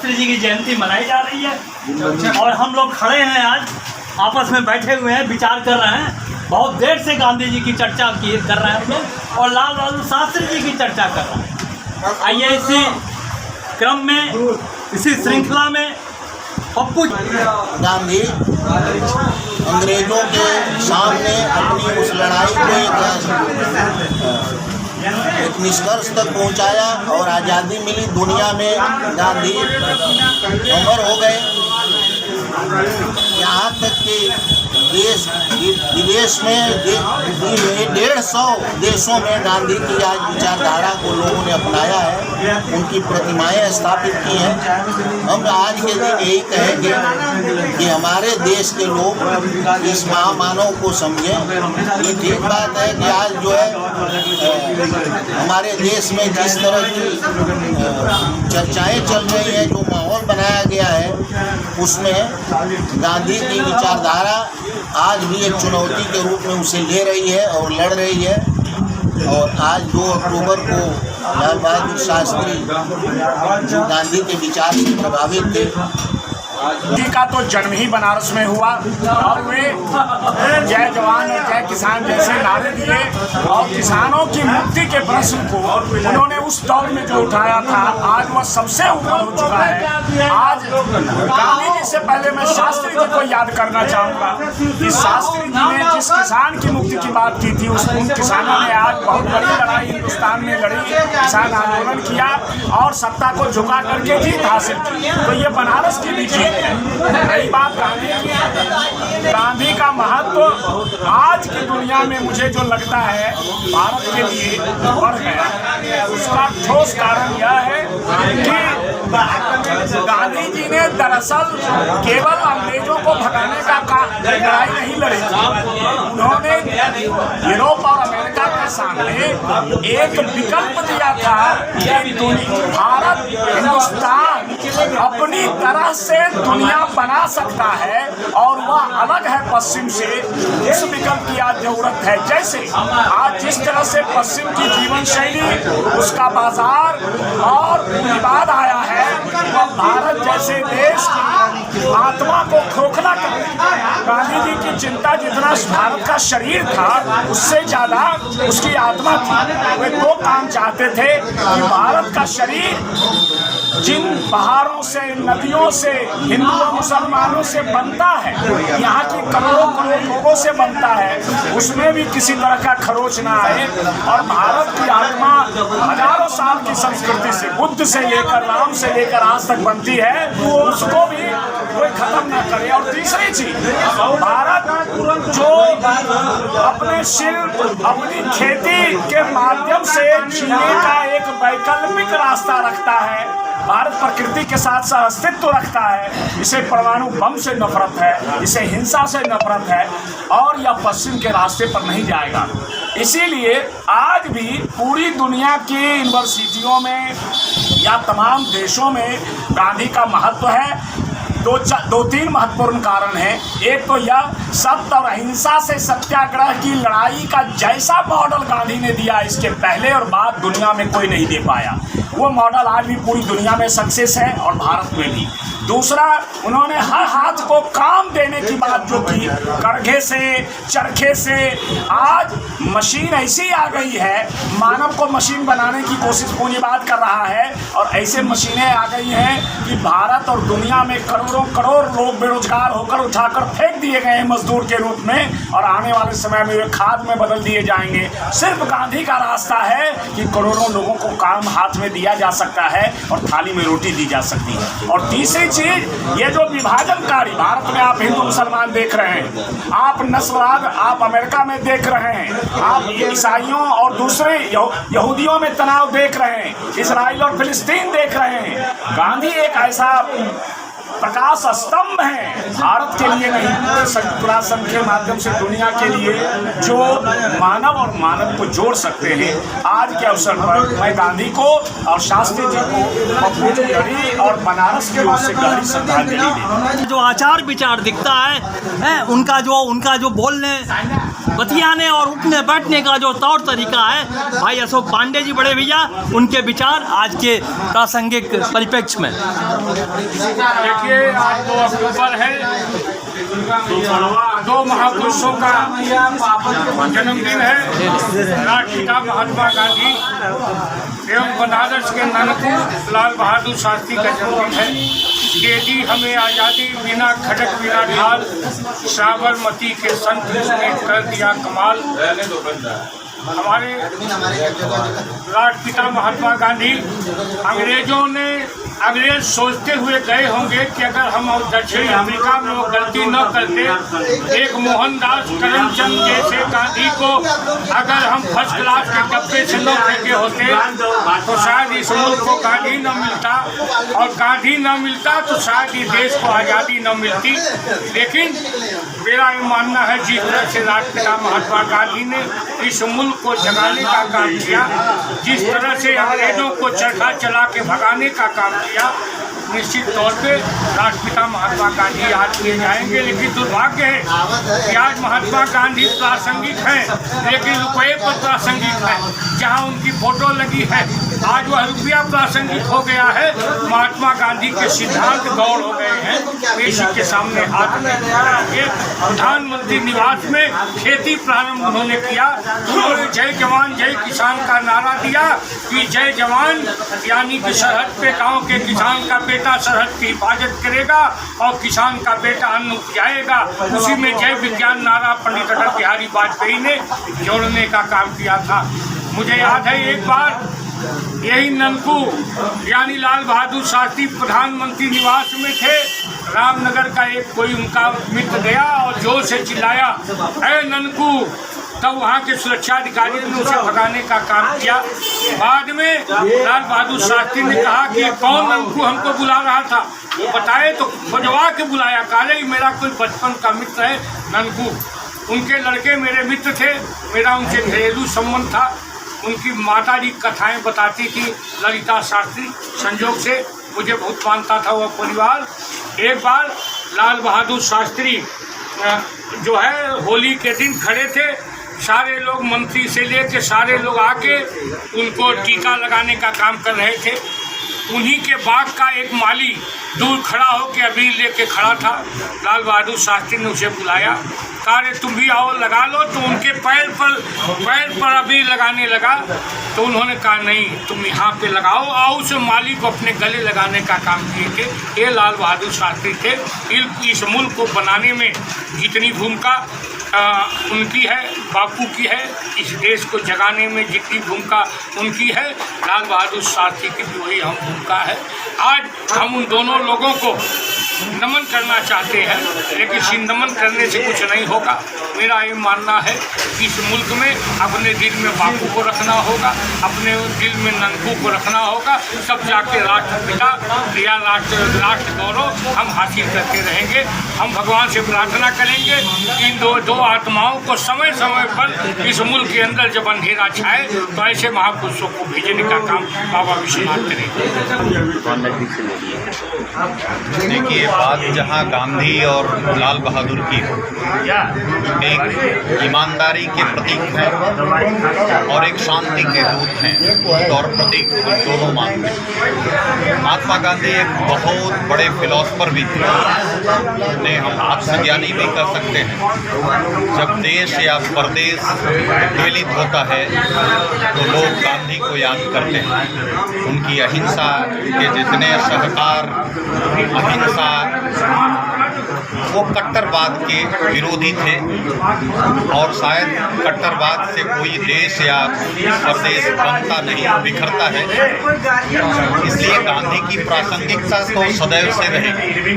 जी की जयंती मनाई जा रही है और हम लोग खड़े हैं आज आपस में बैठे हुए हैं, विचार कर रहे हैं। बहुत देर से गांधी जी की चर्चा कर रहे हैं हम लोग और लाल बहादुर शास्त्री जी की चर्चा कर रहे हैं। आइए इसी क्रम में, इसी श्रृंखला में पप्पू गांधी अंग्रेजों के सामने अपनी उस लड़ाई को एक निष्कर्ष तक पहुंचाया और आज़ादी मिली। दुनिया में गांधी अमर हो गए। यहाँ तक कि देश विदेश में 150 देशों में गांधी की आज विचारधारा को लोगों ने अपनाया है, उनकी प्रतिमाएं स्थापित की हैं। हम आज के दिन यही कहेंगे कि हमारे देश के लोग इस महामानव को समझें। ये ठीक बात है कि आज जो है हमारे देश में जिस तरह की चर्चाएं चल रही हैं, जो माहौल बनाया गया है, उसमें गांधी की विचारधारा आज भी एक चुनौती के रूप में उसे ले रही है और लड़ रही है। और आज 2 अक्टूबर को लाल बहादुर शास्त्री जो गांधी के विचार से प्रभावित थे, जी का तो जन्म ही बनारस में हुआ और वे जय जवान और जय किसान जैसे नारे दिए और किसानों की मुक्ति के प्रश्न को उन्होंने उस दौर में जो उठाया था, आज वह सबसे ऊपर हो चुका है। आज गांधी जी से पहले मैं शास्त्री जी को याद करना चाहूँगा कि शास्त्री जी ने जिस किसान की मुक्ति की बात की थी, उन किसानों ने आज बहुत बड़ी लड़ाई हिंदुस्तान में लड़ी, किसान आंदोलन किया और सत्ता को झुका करके जीत हासिल की। तो ये बनारस की भी रही बात गांधी का महत्व आज की दुनिया में मुझे जो लगता है भारत के लिए बढ़ गया। उसका ठोस कारण यह है कि गांधी जी ने दरअसल केवल अंग्रेजों को भगाने का लड़ाई नहीं लड़ी, उन्होंने यूरोप और अमेरिका के सामने एक विकल्प दिया था कि भारत हिंदुस्तान अपनी तरह से दुनिया बना सकता है और वह अलग है पश्चिम से। इस विकल्प की आज जरूरत है। जैसे आज जिस तरह से पश्चिम की जीवन शैली, उसका बाजार और विवाद आया है, वह भारत जैसे देश की आत्मा को खोखला कर गांधी जी की चिंता जितना भारत का शरीर था, उससे ज्यादा उसकी आत्मा थी। वे 2 काम चाहते थे कि भारत का शरीर जिन पहाड़ों से, नदियों से, हिंदुओं मुसलमानों से बनता है, यहाँ की करोड़ों करोड़ लोगों से बनता है, उसमें भी किसी तरह का खरोच ना आए और भारत की आत्मा हजारों साल की संस्कृति से, बुद्ध से लेकर राम से लेकर आज तक बनती है, उसको भी कोई खत्म ना करे। और तीसरी चीज, भारत जो अपने शिल्प, अपनी खेती के माध्यम से जीने का एक वैकल्पिक रास्ता रखता है, भारत प्रकृति के साथ साथ अस्तित्व रखता है, इसे परमाणु बम से नफरत है, इसे हिंसा से नफरत है और यह पश्चिम के रास्ते पर नहीं जाएगा। इसीलिए आज भी पूरी दुनिया की यूनिवर्सिटियों में या तमाम देशों में गांधी का महत्व है। 2-3 महत्वपूर्ण कारण हैं। एक तो यह सत्य और अहिंसा से सत्याग्रह की लड़ाई का जैसा मॉडल गांधी ने दिया, इसके पहले और बाद दुनिया में कोई नहीं दे पाया। वो मॉडल आज भी पूरी दुनिया में सक्सेस है और भारत में भी। दूसरा, उन्होंने हर हाथ को काम देने की बात जो की, करघे से, चरखे से, आज मशीन ऐसी आ गई है, मानव को मशीन बनाने की कोशिश पूंजीवाद कर रहा है और ऐसे मशीनें आ गई हैं कि भारत और दुनिया में करोड़ों करोड़ लोग बेरोजगार होकर उठाकर फेंक दिए गए हैं मजदूर के रूप में और आने वाले समय में वे खाद में बदल दिए जाएंगे। सिर्फ गांधी का रास्ता है कि करोड़ों लोगों को काम हाथ में दिया जा सकता है और थाली में रोटी दी जा सकती है। और तीसरी चीज, ये जो विभाजनकारी भारत में आप हिंदू मुसलमान देख रहे हैं, आप नस्लवाद आप अमेरिका में देख रहे हैं, आप ईसाइयों और दूसरे यहूदियों में तनाव देख रहे हैं, इसराइल और फिलिस्तीन देख रहे हैं। गांधी एक ऐसा प्रकाश स्तंभ हैं, भारत के लिए नहीं पूरे संयुक्त राष्ट्र संघ के माध्यम से दुनिया के लिए, जो मानव और मानव को जोड़ सकते हैं। आज के अवसर पर मैं गांधी को और शास्त्री जी को पप्पू जी गढ़ी और बनारस की ओर से गहरी श्रद्धांजलि देते। जो आचार विचार दिखता है उनका जो बोलने बतियाने और उठने बैठने का जो तौर तरीका है, भाई अशोक पांडे जी बड़े भैया, उनके विचार आज के प्रासंगिक परिप्रेक्ष्य में। देखिए, आज 2 अक्टूबर है, 2 महापुरुषों का जन्मदिन है। राष्ट्रपिता महात्मा गांधी एवं बनारस के ननकू लाल बहादुर शास्त्री का जन्मदिन है। दे दी हमें आज़ादी बिना खड़क बिना ढाल, साबरमती के संत ने कर दिया कमाल। हमारे राष्ट्रपिता महात्मा गांधी अंग्रेज सोचते हुए गए होंगे कि अगर हम दक्षिणी अफ्रीका में वो गलती न करते, एक मोहनदास करमचंद जैसे गांधी को अगर हम फर्स्ट क्लास के डब्बे से न फेंके होते तो शायद इस मुल्क को गांधी न मिलता, और गांधी न मिलता तो शायद इस देश को आज़ादी न मिलती। लेकिन मेरा ये मानना है, जिस तरह से राष्ट्रपिता महात्मा गांधी ने इस मुल्क को जगाने का काम किया, जिस तरह से अंग्रेजों को चरखा चला के भगाने का काम किया, निश्चित तौर पे राष्ट्रपिता महात्मा गांधी याद किए जाएंगे। लेकिन दुर्भाग्य है कि आज महात्मा गांधी प्रासंगिक हैं, लेकिन रुपये पर प्रासंगिक है। जहां उनकी फोटो लगी है, आज वह रुपया प्रासंगिक हो गया है, महात्मा गांधी के सिद्धांत गौर हो गए हैं। पेशी के सामने हाथ में प्रधानमंत्री निवास में खेती प्रारंभ उन्होंने किया। उन्होंने जय जवान जय किसान का नारा दिया कि जय जवान यानी कि सरहद पे गाँव के किसान का बेटा सरहद की हिफाजत करेगा और किसान का बेटा अन्न उपजाएगा। उसी में जय विज्ञान नारा पंडित अटल बिहारी वाजपेयी ने जोड़ने का काम किया था। मुझे याद है, एक बार यही ननकू यानी लाल बहादुर शास्त्री प्रधानमंत्री निवास में थे। रामनगर का एक कोई उनका मित्र गया और जोर से चिल्लाया, ऐ ननकू। तब वहाँ के सुरक्षा अधिकारियों ने उसे भगाने का काम किया। बाद में लाल बहादुर शास्त्री ने कहा कि कौन ननकू हमको बुला रहा था, वो बताए तो खोजवा के बुलाया। कहा मेरा कोई बचपन का मित्र है ननकू, उनके लड़के मेरे मित्र थे, मेरा उनसे घरेलू संबंध था। उनकी माताजी कथाएं बताती थी, ललिता शास्त्री। संजोग से मुझे बहुत मानता था वह परिवार। एक बार लाल बहादुर शास्त्री जो है होली के दिन खड़े थे, सारे लोग मंत्री से लेके सारे लोग आके उनको टीका लगाने का काम कर रहे थे। उन्हीं के बाग का एक माली दूर खड़ा होकर अबीर लेके खड़ा था। लाल बहादुर शास्त्री ने उसे बुलाया, कहा रे तुम भी आओ लगा लो। तो उनके पैर पर अबीर लगाने लगा। तो उन्होंने कहा नहीं, तुम यहाँ पे लगाओ। और उस माली को अपने गले लगाने का काम किए थे। ये लाल बहादुर शास्त्री थे। इस मुल्क को बनाने में जितनी भूमिका उनकी है, बापू की है, इस देश को जगाने में जितनी भूमिका उनकी है, लाल बहादुर शास्त्री की भी वही हम भूमिका है। आज हम उन दोनों लोगों को नमन करना चाहते हैं, लेकिन इस नमन करने से कुछ नहीं होगा। मेरा ये मानना है कि इस मुल्क में अपने दिल में बापू को रखना होगा, अपने दिल में ननकू को रखना होगा। सब जाके राष्ट्रपिता या राष्ट्र गौरव हम हासिल करके रहेंगे। हम भगवान से प्रार्थना करेंगे कि इन दो आत्माओं को समय समय पर इस मुल्क के अंदर जब अंधेरा छाए तो ऐसे महापुरुषों को भेजने का काम बाबा विश्वनाथ करेंगे। देखिए, बात जहाँ गांधी और लाल बहादुर की हो, एक ईमानदारी के प्रतीक हैं और एक शांति के दूत हैं और प्रतीक दोनों मानते हैं। महात्मा गांधी एक बहुत बड़े फिलोसफर भी थे, उन्हें हम आत्मज्ञानी भी कर सकते हैं। जब देश या प्रदेश पीड़ित होता है तो लोग गांधी को याद करते हैं। उनकी अहिंसा के जितने सहकार, अहिंसा, वो कट्टरवाद के विरोधी थे और शायद कट्टरवाद से कोई देश या प्रदेश बनता नहीं, बिखरता है। इसलिए गांधी की प्रासंगिकता तो सदैव से रहेगी।